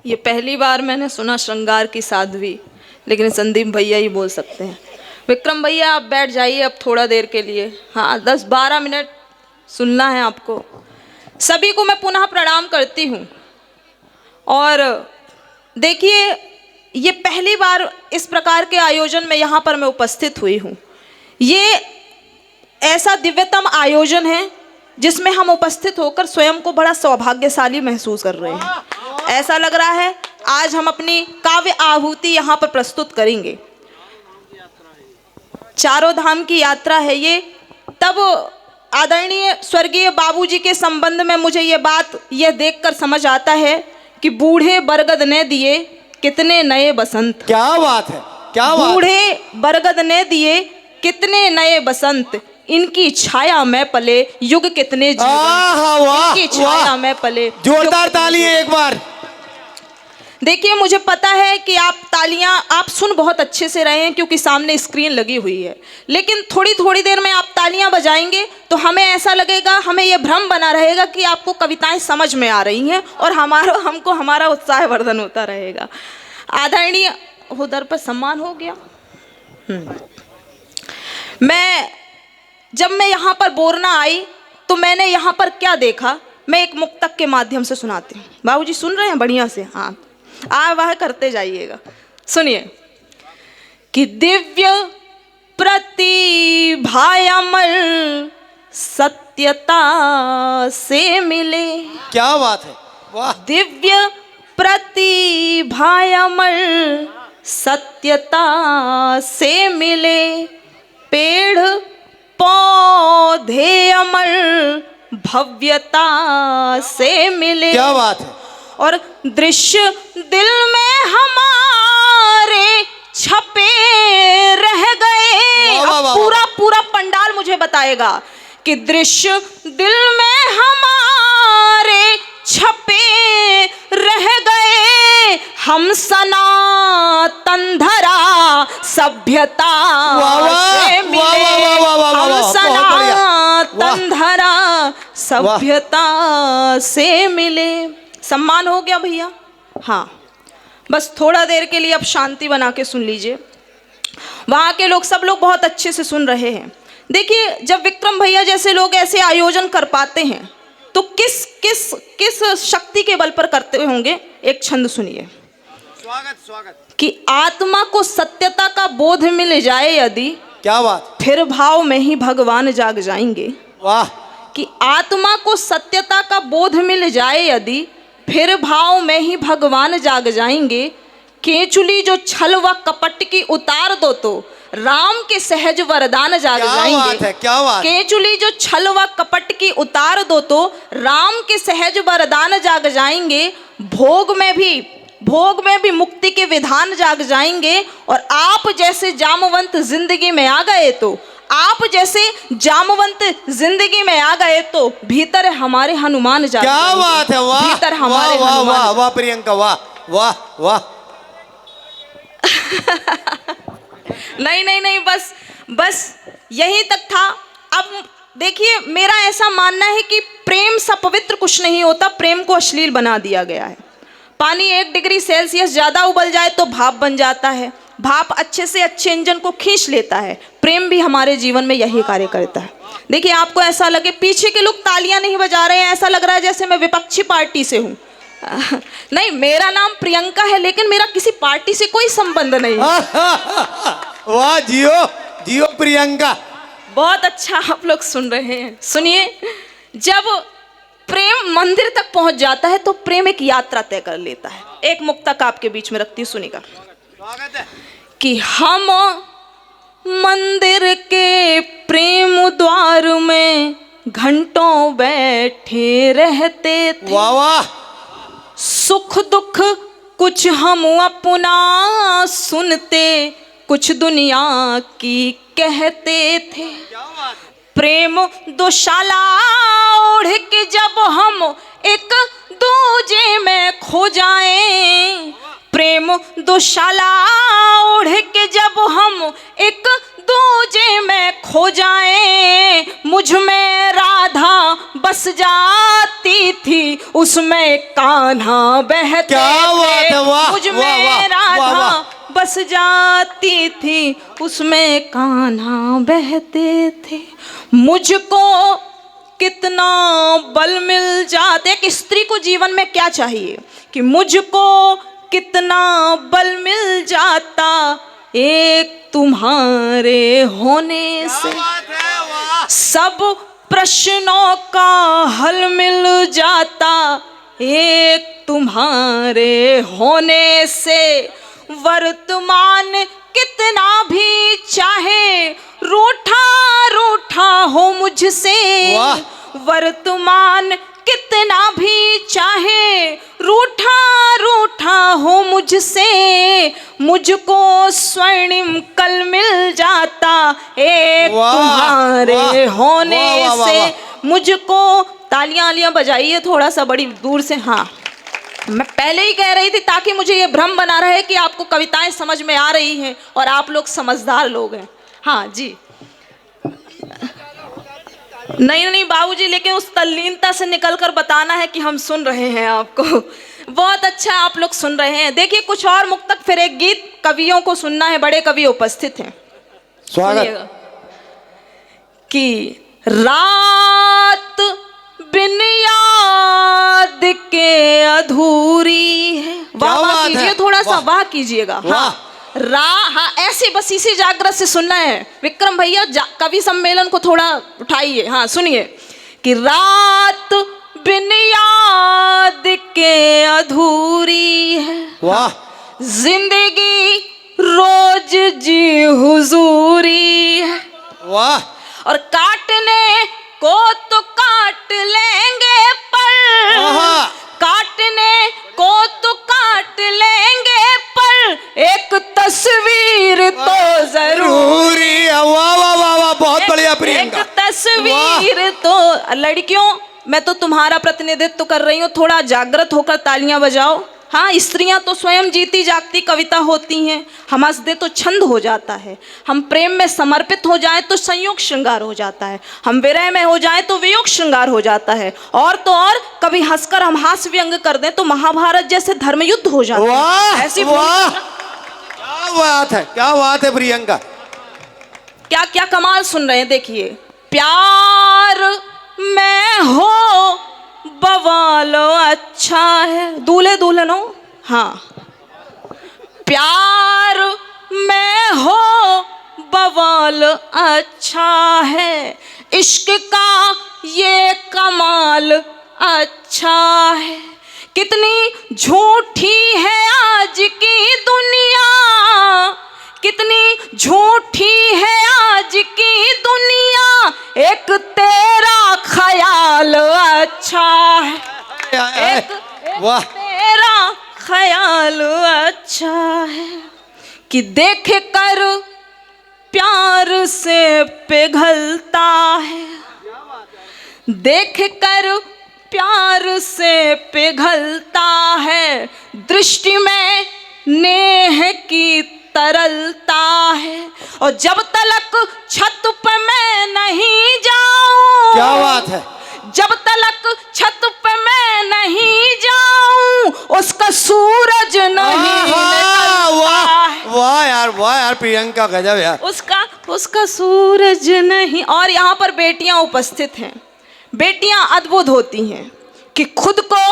ये पहली बार मैंने सुना श्रृंगार की साध्वी, लेकिन संदीप भैया ही बोल सकते हैं। विक्रम भैया आप बैठ जाइए अब थोड़ा देर के लिए। हाँ 10-12 मिनट सुनना है आपको। सभी को मैं पुनः प्रणाम करती हूँ। और देखिए ये पहली बार इस प्रकार के आयोजन में यहाँ पर मैं उपस्थित हुई हूँ। ये ऐसा दिव्यतम आयोजन है जिसमें हम उपस्थित होकर स्वयं को बड़ा सौभाग्यशाली महसूस कर रहे हैं। ऐसा लग रहा है आज हम अपनी काव्य आहुति यहाँ पर प्रस्तुत करेंगे। चारों धाम की यात्रा है ये। तब आदरणीय स्वर्गीय बाबूजी के संबंध में मुझे ये देखकर समझ आता है कि बूढ़े बरगद ने दिए कितने नए बसंत। क्या बात है, क्या बात। बूढ़े बरगद ने दिए कितने नए बसंत, इनकी छाया में पले युग कितने जीवन, इनकी छाया में पले। जोरदार तालियां एक बार। देखिए मुझे पता है कि आप सुन बहुत अच्छे से रहे हैं क्योंकि सामने स्क्रीन लगी हुई है, लेकिन थोड़ी थोड़ी देर में आप तालियां बजाएंगे तो हमें ऐसा लगेगा, हमें यह भ्रम बना रहेगा कि आपको कविताएं समझ में आ रही हैं और हमको हमारा उत्साहवर्धन होता रहेगा। आदरणीय उधर पर सम्मान हो गया। जब मैं यहाँ पर बोरना आई तो मैंने यहाँ पर क्या देखा, मैं एक मुक्तक के माध्यम से सुनाती हूँ। बाबूजी सुन रहे हैं बढ़िया से? हाँ वाह करते जाइएगा। सुनिए कि दिव्य प्रतिभा अमर सत्यता से मिले। क्या बात है, वाह। दिव्य प्रतिभा अमर सत्यता से मिले, पेड़ पौधे अमर भव्यता से मिले। क्या बात है। और दृश्य दिल में हमारे छपे रह गए। अब पूरा पंडाल मुझे बताएगा कि दृश्य दिल में हमारे छपे रह गए, हम सनातन धरा सभ्यता से मिले। हम सनातन धरा सभ्यता से मिले। सम्मान हो गया भैया? हाँ बस थोड़ा देर के लिए अब शांति बना के सुन लीजिए। वहाँ के लोग सब लोग बहुत अच्छे से सुन रहे हैं। देखिए जब विक्रम भैया जैसे लोग ऐसे आयोजन कर पाते हैं तो किस शक्ति के बल पर करते होंगे। एक छंद सुनिए। स्वागत। कि आत्मा को सत्यता का बोध मिल जाए यदि, क्या बात, फिर भाव में ही भगवान जाग जाएंगे। वाह। कि आत्मा को सत्यता का बोध मिल जाए यदि, फिर भाव में ही भगवान जाग जाएंगे। केचुली जो छल व कपट की उतार दो तो राम के सहज वरदान जाग जाएंगे। क्या बात। केचुली जो छल व कपट की उतार दो तो राम के सहज वरदान जाग जाएंगे। भोग में भी मुक्ति के विधान जाग जाएंगे। और आप जैसे जामवंत जिंदगी में आ गए तो, आप जैसे जामवंत जिंदगी में आ गए तो भीतर हमारे हनुमान जाग क्या बात है, वाह। भीतर हमारे वाह वाह वाह प्रियंका, वाह वाह वाह। नहीं बस यही तक था। अब देखिए मेरा ऐसा मानना है कि प्रेम सा पवित्र कुछ नहीं होता, प्रेम को अश्लील बना दिया गया है। पानी 1 डिग्री सेल्सियस ज्यादा उबल जाए तो भाप बन जाता है, भाप अच्छे से अच्छे इंजन को खींच लेता है। प्रेम भी हमारे जीवन में यही कार्य करता है। देखिए आपको ऐसा लगे पीछे के लोग तालियां नहीं बजा रहे हैं, ऐसा लग रहा है जैसे मैं विपक्षी पार्टी से हूँ। नहीं, मेरा नाम प्रियंका है लेकिन मेरा किसी पार्टी से कोई संबंध नहीं। वाह, जियो प्रियंका। बहुत अच्छा आप लोग सुन रहे हैं। सुनिए, जब प्रेम मंदिर तक पहुंच जाता है तो प्रेम एक यात्रा तय कर लेता है। एक मुक्तक आपके बीच में रखती हूँ, सुनिएगा। कि हम मंदिर के प्रेम द्वार में घंटों बैठे रहते थे। वाह वाह। सुख दुख कुछ हम अपना सुनते, कुछ दुनिया की कहते थे। प्रेम दुशाला ओढ़ के जब हम एक दूजे में खो जाएं, प्रेम दुशाला ओढ़ के जब हम एक दूजे में खो जाएं, मुझ में राधा बस जाती थी, उसमें कान्हा बहते क्या बात है, थे। वाह, मुझ वाह, में वाह, राधा वाह, वाह। बस जाती थी, उसमें कान्हा बहते थे। मुझको कितना बल मिल जाते। एक स्त्री को जीवन में क्या चाहिए कि मुझको कितना बल मिल जाता एक तुम्हारे होने से, सब प्रश्नों का हल मिल जाता एक तुम्हारे होने से। वर्तमान कितना भी चाहे रूठा रूठा हो मुझसे, वाह। वर्तमान कितना भी चाहे रूठा रूठा हो मुझसे, मुझको स्वर्णिम कल मिल जाता एक वाह, तुम्हारे वाह, होने वाह, वाह, से। वाह। मुझको तालियां आलियां बजाइए थोड़ा सा बड़ी दूर से। हाँ, मैं पहले ही कह रही थी ताकि मुझे ये भ्रम बना रहे कि आपको कविताएं समझ में आ रही हैं और आप लोग समझदार लोग हैं। हाँ जी, नहीं बाबूजी, लेकिन उस तल्लीनता से निकलकर बताना है कि हम सुन रहे हैं आपको। बहुत अच्छा, आप लोग सुन रहे हैं। देखिए कुछ और मुक्तक, फिर एक गीत कवियों को सुनना है, बड़े कवि उपस्थित हैं। स्वागत। कि रात बिन याद के अधूरी है। वाह वाह कीजिए, थोड़ा सा वाह कीजिएगा। हाँ हाँ, ऐसे बस इसी जागृत से सुनना है। विक्रम भैया कवि सम्मेलन को थोड़ा उठाइए। हाँ सुनिए कि रात बिन याद के अधूरी है, वाह। जिंदगी रोज जी हुजूरी है, वाह। और काटने को तो काट लेंगे पर, काटने को तो काट लेंगे पर एक तस्वीर तो जरूरी है। वाह वाह वाह वाह, बहुत बढ़िया प्रियंका। एक तस्वीर तो। लड़कियों, मैं तो तुम्हारा प्रतिनिधित्व कर रही हूँ, थोड़ा जागृत होकर तालियां बजाओ। हाँ, स्त्रियां तो स्वयं जीती जागती कविता होती हैं। हम हंस दे तो छंद हो जाता है, हम प्रेम में समर्पित हो जाए तो संयोग श्रृंगार हो जाता है, हम विरह में हो जाए तो वियोग श्रृंगार हो जाता है, और तो और कभी हंसकर हम हास्य व्यंग कर दें तो महाभारत जैसे धर्म युद्ध हो जाता है। वाह ऐसी वाह, क्या बात है, क्या बात है प्रियंका। क्या क्या कमाल सुन रहे हैं। देखिए, प्यार में हो बवालो अच्छा है, दूल्हे दुल्हनों। हाँ, प्यार में हो बवाल अच्छा है, इश्क का ये कमाल अच्छा है। कितनी झूठी है आज की दुनिया, कितनी झूठी है आज की दुनिया, एक तेरा ख्याल अच्छा है, एक वाह, तेरा ख्याल अच्छा है। कि देख कर प्यार से पिघलता है, देख कर प्यार से पिघलता है, दृष्टि में नेह की तरलता है, और जब तलक छत पे मैं नहीं जाऊं, क्या बात है, जब तलक छत पे मैं नहीं जाऊं, उसका सूरज नहीं वाह यार, वाह यार प्रियंका, गजब यार। उसका सूरज नहीं। और यहाँ पर बेटियां उपस्थित हैं। बेटियां अद्भुत होती हैं कि खुद को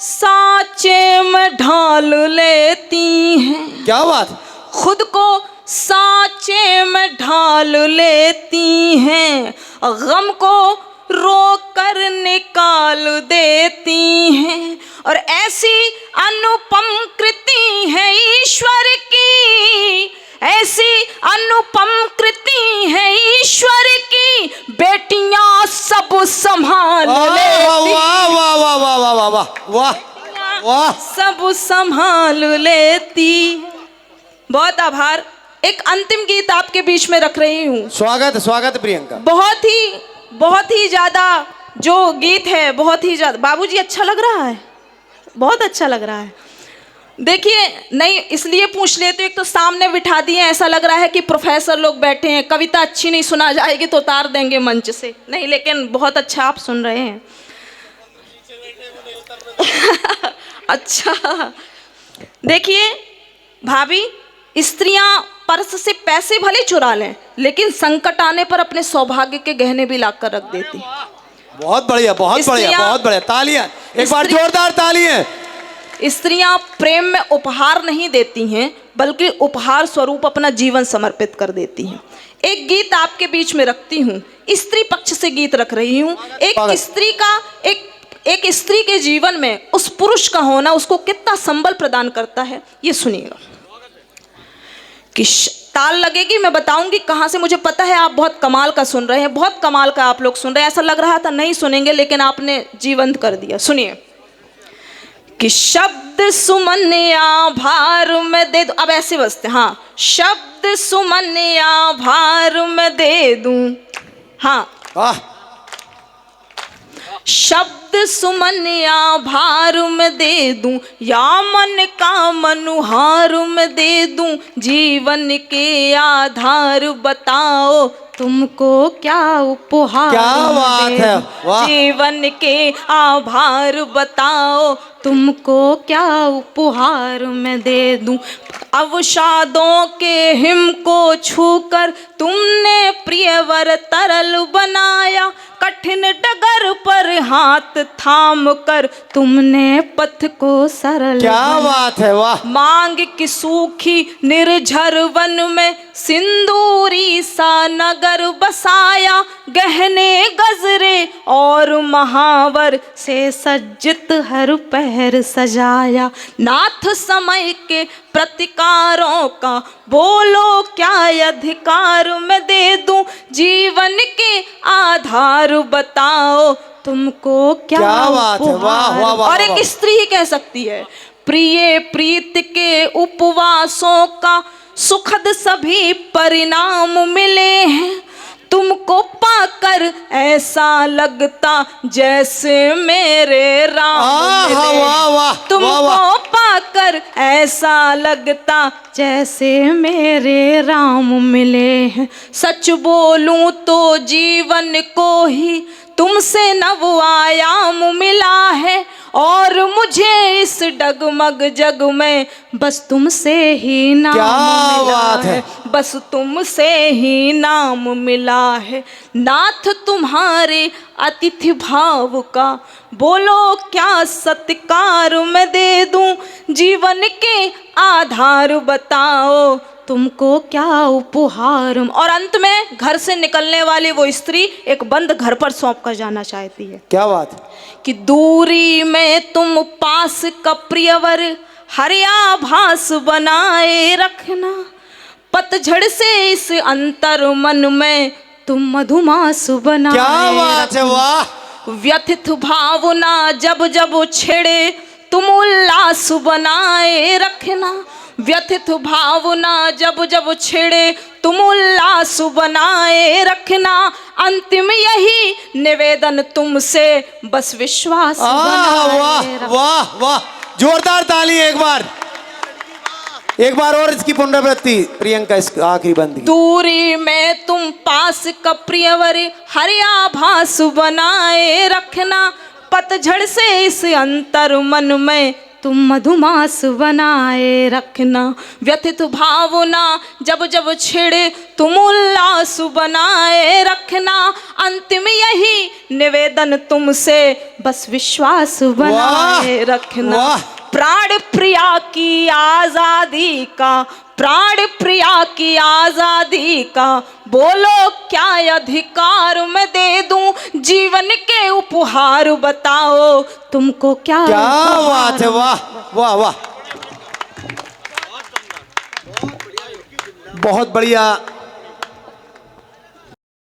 सांचे में ढाल लेती हैं। क्या बात, खुद को सांचे में ढाल लेती हैं, गम को रोकर निकाल देती हैं, और ऐसी अनुपम कृति है ईश्वर की, ऐसी अनुपम कृति है ईश्वर की, बेटियां सब संभाल लेती, वाह वाह वाह वाह वाह वाह वाह वाह वाह, सब संभाल लेती। बहुत आभार। एक अंतिम गीत आपके बीच में रख रही हूँ। स्वागत स्वागत प्रियंका। बहुत ही ज्यादा जो गीत है, बहुत ही ज्यादा। बाबूजी अच्छा लग रहा है, बहुत अच्छा लग रहा है। देखिए, नहीं इसलिए पूछ लेते, एक तो सामने बिठा दिए, ऐसा लग रहा है कि प्रोफेसर लोग बैठे हैं, कविता अच्छी नहीं सुना जाएगी तो उतार देंगे मंच से। नहीं, लेकिन बहुत अच्छा आप सुन रहे हैं। अच्छा, देखिए भाभी, स्त्रियां पर्स से पैसे भले चुरा लें, लेकिन संकट आने पर अपने सौभाग्य के गहने भी लाकर रख देती हैं। बहुत बढ़िया, बहुत बढ़िया, बहुत बढ़िया। तालियां, एक बार जोरदार तालियां। स्त्रियां प्रेम में उपहार नहीं देती हैं, बल्कि उपहार स्वरूप अपना जीवन समर्पित कर देती हैं। एक गीत आपके बीच में रखती हूँ, स्त्री पक्ष से गीत रख रही हूँ। एक स्त्री के जीवन में उस पुरुष का होना उसको कितना संबल प्रदान करता है, ये सुनिएगा। कि ताल लगेगी, मैं बताऊंगी कहाँ से, मुझे पता है आप बहुत कमाल का सुन रहे हैं, बहुत कमाल का आप लोग सुन रहे हैं। ऐसा लग रहा था नहीं सुनेंगे, लेकिन आपने जीवंत कर दिया। सुनिए कि शब्द सुमन आभार में दे दूं, अब ऐसे बजते, हाँ, शब्द सुमन आभार में दे दूं, हाँ, शब्द सुमन आभार में दे दूं, या मन का मनुहार में दे दूं, जीवन के आधार बताओ तुमको क्या उपहार, क्या बात है, वाह। जीवन के आभार बताओ तुमको क्या उपहार में दे दूं। अवसादों के हिम को छूकर तुमने प्रियवर तरल बनाया, कठिन डगर पर हाथ थाम कर तुमने पथ को सरल, क्या बात है, वाह। मांग की सूखी निर्झर वन में सिंदूरी सा नगर बसाया, गहने गजरे और महावर से सज्जित हर पहर सजाया। नाथ समय के प्रतिकारों का बोलो क्या अधिकार मैं दे दूं, जीवन के आधार बताओ तुमको क्या बात है, वाह वाह वाह। और एक स्त्री ही कह सकती है, प्रिय प्रीत के उपवासों का सुखद सभी परिणाम मिले हैं, तुमको पाकर ऐसा लगता जैसे मेरे राम मिले, तुमको पाकर ऐसा लगता जैसे मेरे राम मिले हैं। सच बोलूं तो जीवन को ही तुमसे नव आयाम मिला है, और मुझे इस डगमग जग में बस तुमसे ही नाम मिला है, बस तुमसे ही नाम मिला है। नाथ तुम्हारे अतिथि भाव का बोलो क्या सत्कार मैं दे दूं, जीवन के आधार बताओ तुमको क्या उपहार। और अंत में घर से निकलने वाली वो स्त्री एक बंद घर पर सौंप कर जाना चाहती है। क्या बात कि दूरी में तुम पास का प्रियवर हरियाभास बनाए रखना, पतझड़ से इस अंतर मन में तुम मधुमास बनाए। क्या बात है, वाह। व्यथित भावना जब जब छेड़े तुम उल्लास बनाए रखना, व्यथित भावना जब जब छेड़े तुम उल्लास बनाए रखना, अंतिम यही निवेदन तुमसे बस विश्वास बनाए वाह वाह वाह। जोरदार ताली एक बार और इसकी पुनरावृत्ति प्रियंका, इस आखिरी बंदी। दूरी में तुम पास का प्रियवर हरियाभास बनाए रखना, पतझड़ से इस अंतर मन में तुम मधुमास बनाए रखना, व्यथित भावना जब जब छेड़े तुम उल्लास बनाए रखना, अंतिम यही निवेदन तुमसे बस विश्वास बनाए रखना। प्राण प्रिया की आजादी का, प्राण प्रिया की आजादी का बोलो क्या अधिकार मैं दे दूं, जीवन के उपहार बताओ तुमको क्या। क्या बात है, वाह वाह वाह, बहुत बढ़िया।